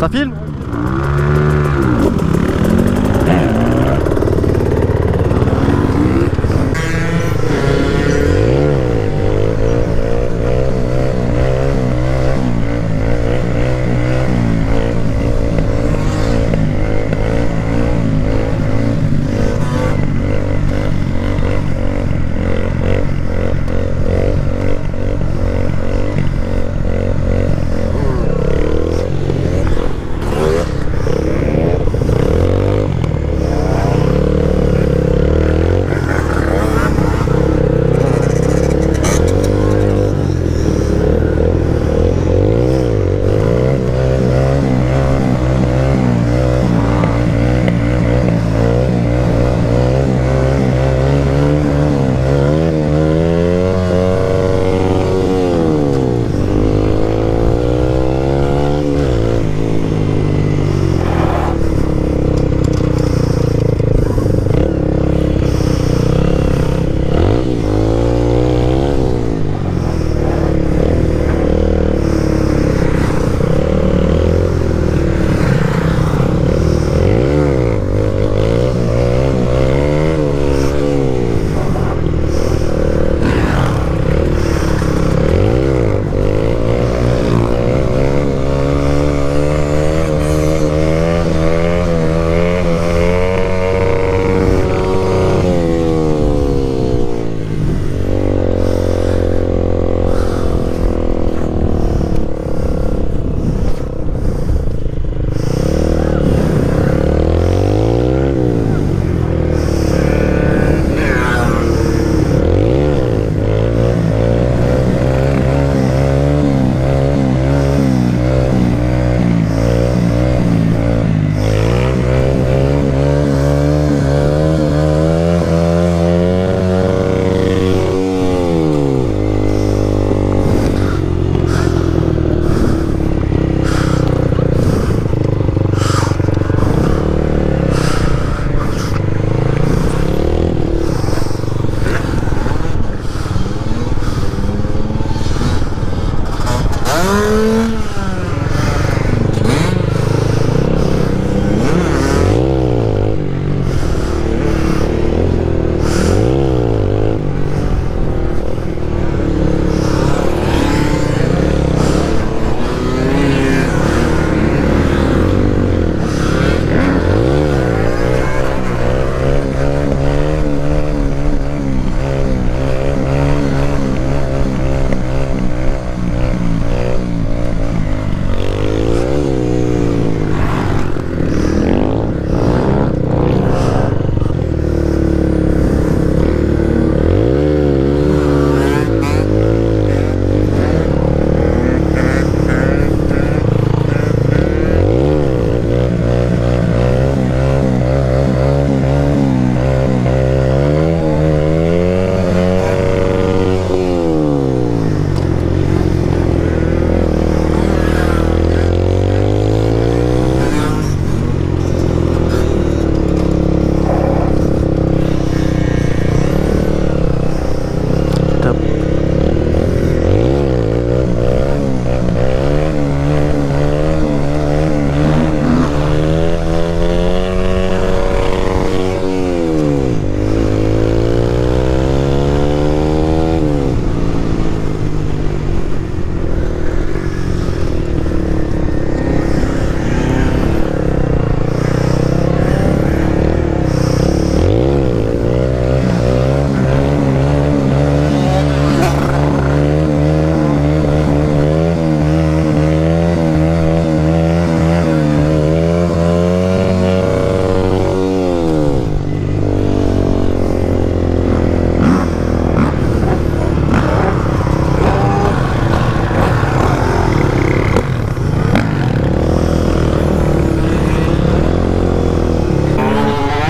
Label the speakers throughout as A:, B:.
A: Ça filme?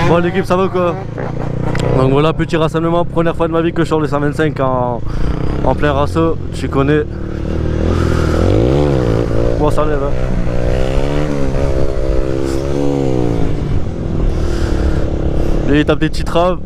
A: Bon l'équipe, ça va quoi? Donc voilà, petit rassemblement, première fois de ma vie que je sors le 125 en plein rasso, tu connais. Bon ça lève hein. Lui il tape des petits traves.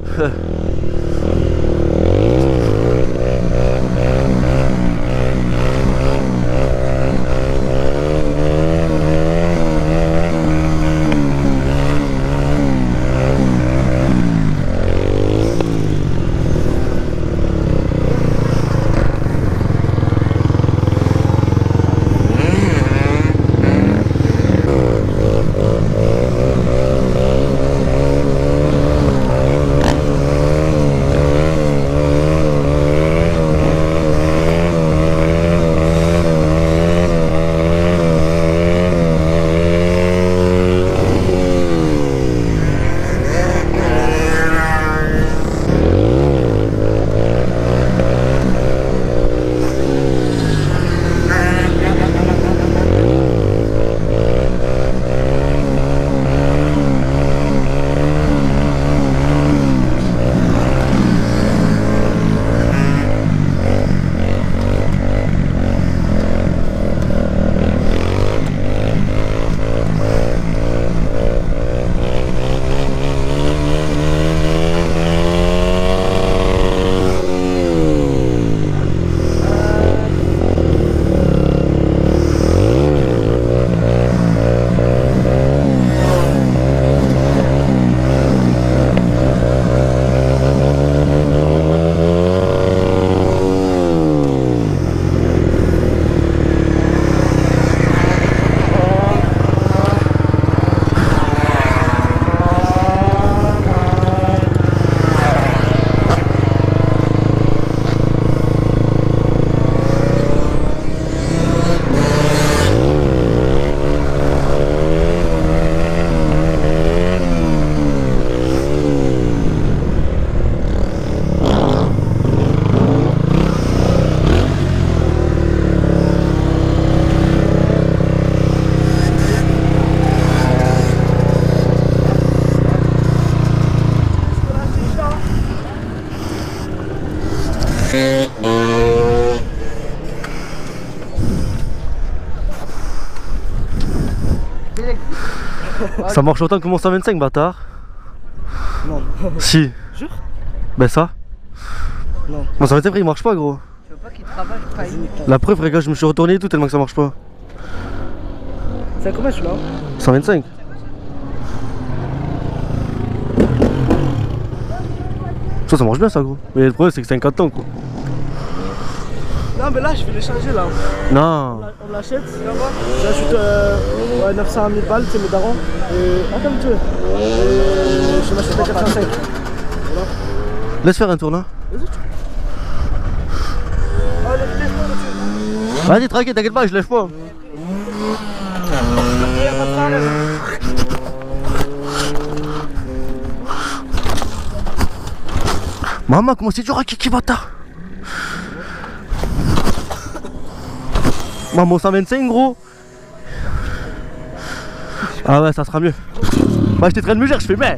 A: Ça marche autant que mon 125, bâtard.
B: Non.
A: Si.
B: Jure?
A: Ben ça.
B: Non.
A: Mon 125 il marche pas, gros.
C: Tu veux pas qu'il travaille, Faï?
A: La preuve, regarde, je me suis retourné et tout tellement que ça marche pas.
B: C'est à combien celui-là?
A: 125. Ça marche bien ça, gros. Mais le problème c'est que c'est un 4 temps, quoi.
B: Non mais là je vais les changer là.
A: Non.
B: On l'achète, j'ajoute ouais, 900 000 balles, c'est mes darons. Et attends un peu. Et je m'achète à 85. Voilà.
A: Laisse faire un tour là. Vas-y, tranquille, t'inquiète pas, je lève pas. Maman, comment c'est dur à Kiki, bâtard. Maman, 125, gros. Ah ouais, ça sera mieux. Bah, j'étais en train de me dire, je fais mais.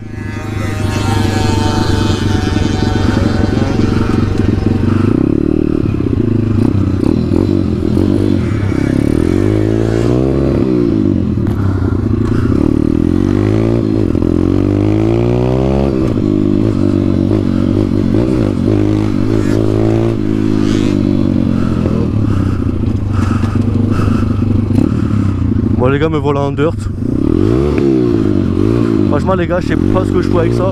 A: Bon les gars, me voilà en dirt. Franchement les gars, je sais pas ce que je fais avec ça.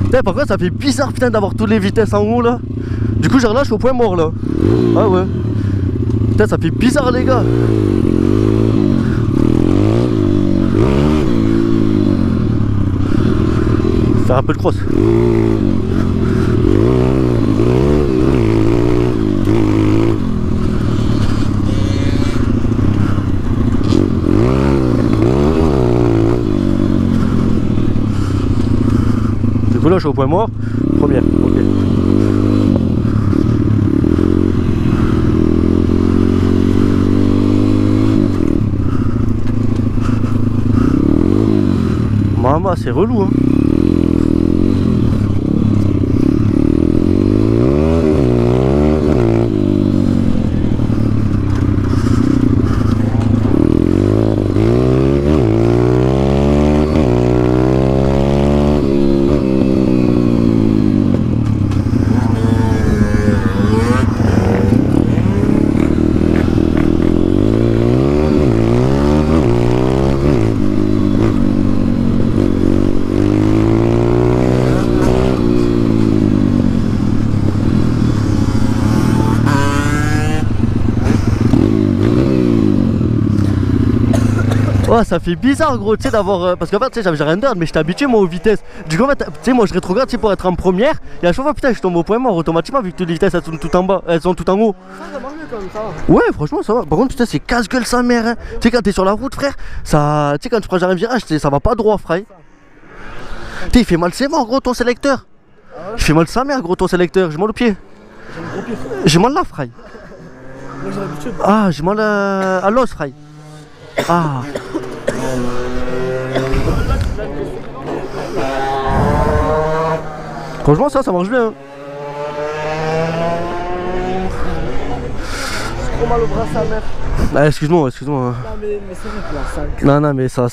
A: Putain, par contre ça fait bizarre putain d'avoir toutes les vitesses en haut là. Du coup je relâche au point mort là. Ah ouais. Putain, ça fait bizarre les gars. Faire un peu de cross. Là je suis au point mort, première, ok. Maman, c'est relou hein. Ouais, ça fait bizarre gros, tu sais d'avoir parce qu'en fait tu sais j'avais rien d'heure mais j'étais habitué moi aux vitesses. Du coup en fait tu sais moi je rétrograde tu sais pour être en première et à chaque fois putain je tombe au point mort automatiquement vu que toutes les vitesses elles sont tout en bas, elles sont tout en haut.
B: Ça marche mieux quand même, ça va.
A: Ouais franchement ça va. Par contre putain c'est casse-gueule sa mère hein. Tu sais quand t'es sur la route frère, ça. Tu sais quand tu prends un virage ça va pas droit frère. Putain il fait mal c'est mort gros ton sélecteur. Il fait mal sa mère gros ton sélecteur, j'ai mal au pied. J'ai mal là frère. Ah j'ai mal à l'os frère. Ah. Franchement ça marche bien hein.
B: J'ai trop mal au bras sa mère.
A: Ah, excuse-moi.
B: Non mais c'est vrai que la 5.
A: Non mais ça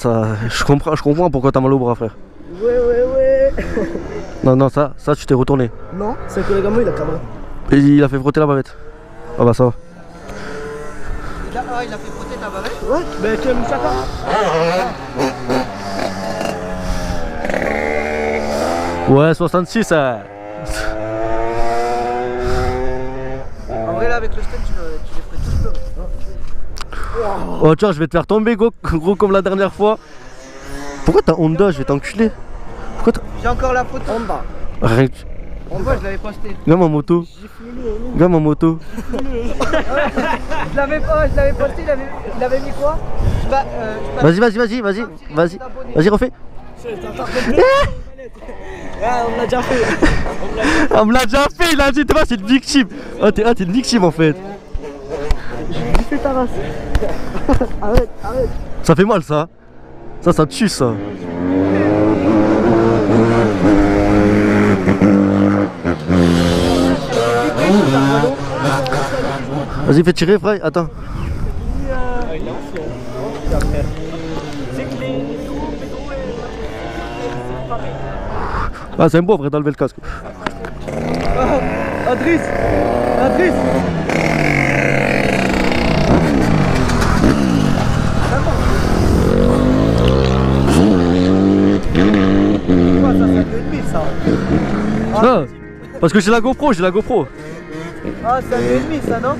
A: je comprends pourquoi t'as mal au bras frère.
B: Ouais.
A: Non ça tu t'es retourné.
B: Non, c'est un collègue à moi, il a cabré.
A: Et il a fait frotter la bavette. Ah bah ça va.
C: Ah, il a fait frotter ta bavette?
B: Ouais, mais tu es Moussaka.
A: Ouais 66 hein.
C: En vrai là avec le stand tu les ferais tous pleurer.
A: Oh tiens je vais te faire tomber gros comme la dernière fois. Pourquoi t'as Honda? Je vais t'enculer. Pourquoi t'as...
C: J'ai encore la photo.
B: En bas.
A: Arrête.
C: En bas je l'avais posté.
A: Regarde ma moto. Regarde ma moto.
C: Je l'avais posté, il avait mis quoi?
A: Vas-y refais.
B: Ah, on l'a déjà fait.
A: On me l'a déjà fait, il a dit, c'est une victime. Ah t'es une victime en fait.
B: J'ai fait ta race. Arrête.
A: Ça fait mal ça. Ça tue ça. Vas-y fais tirer frère, attends.
B: C'est clé.
A: Ah, c'est un beau vrai d'enlever le casque.
B: Adriss Adriss
C: Quoi, ça, c'est 2,5 ça.
A: Ah, parce que j'ai la GoPro, j'ai la GoPro.
C: Ah, c'est 2,5 ça, non?